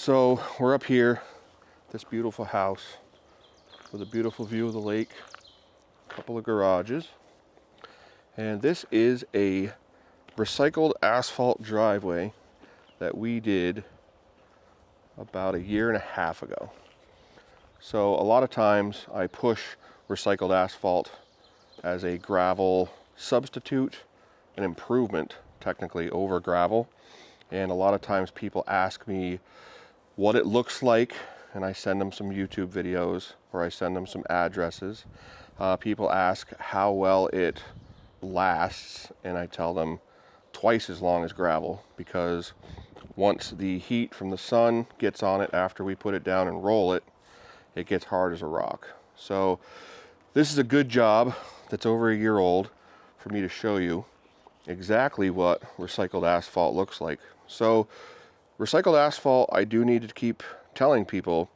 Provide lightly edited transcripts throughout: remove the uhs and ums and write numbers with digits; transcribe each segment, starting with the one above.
So we're up here, this beautiful house with a beautiful view of the lake, a couple of garages, and this is a recycled asphalt driveway that we did about a year and a half ago. So a lot of times I push recycled asphalt as a gravel substitute, an improvement technically over gravel. And a lot of times people ask me what it looks like, and I send them some YouTube videos or I send them some addresses. People ask how well it lasts, and I tell them twice as long as gravel, because once the heat from the sun gets on it after we put it down and roll it, it gets hard as a rock. So this is a good job that's over a year old for me to show you exactly what recycled asphalt looks like. So recycled asphalt, I do need to keep telling people,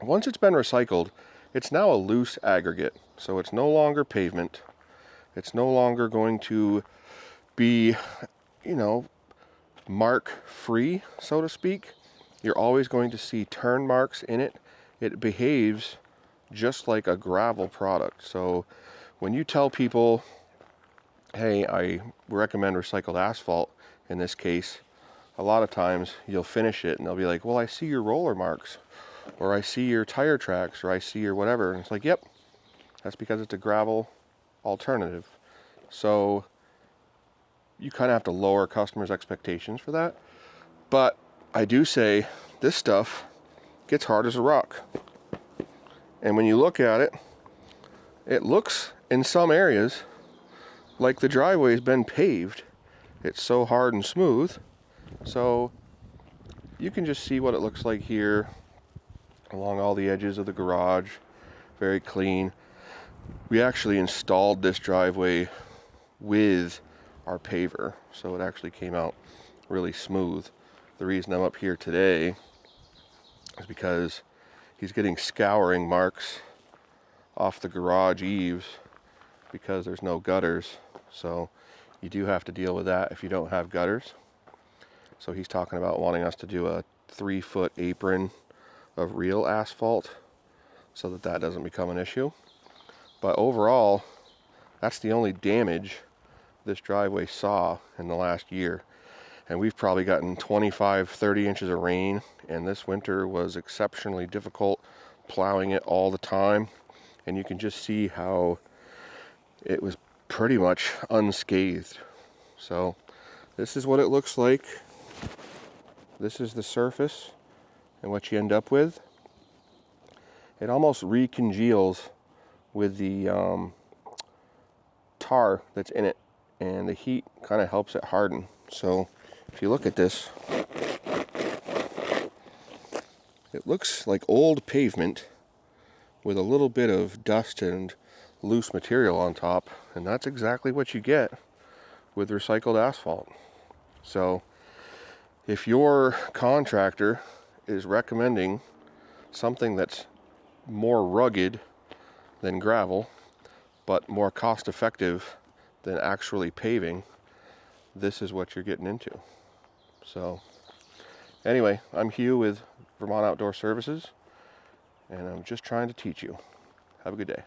once it's been recycled, it's now a loose aggregate. So it's no longer pavement. It's no longer going to be, mark free, so to speak. You're always going to see turn marks in it. It behaves just like a gravel product. So when you tell people, hey, I recommend recycled asphalt in this case, a lot of times you'll finish it and they'll be like, well, I see your roller marks, or I see your tire tracks, or I see your whatever. And it's like, yep, that's because it's a gravel alternative. So you kind of have to lower customers' expectations for that. But I do say this stuff gets hard as a rock. And when you look at it, it looks in some areas like the driveway's been paved. It's so hard and smooth. So you can just see what it looks like here along all the edges of the garage. Very clean. We actually installed this driveway with our paver, so it actually came out really smooth. The reason I'm up here today is because he's getting scouring marks off the garage eaves because there's no gutters. So you do have to deal with that if you don't have gutters. So he's talking about wanting us to do a 3-foot apron of real asphalt so that that doesn't become an issue. But overall, that's the only damage this driveway saw in the last year. And we've probably gotten 25, 30 inches of rain, and this winter was exceptionally difficult plowing it all the time. And you can just see how it was pretty much unscathed. So this is what it looks like. This is the surface and what you end up with. It almost recongeals with the tar that's in it, and the heat kind of helps it harden. So if you look at this, it looks like old pavement with a little bit of dust and loose material on top, and that's exactly what you get with recycled asphalt. So if your contractor is recommending something that's more rugged than gravel, but more cost effective than actually paving, this is what you're getting into. So anyway, I'm Hugh with Vermont Outdoor Services, and I'm just trying to teach you. Have a good day.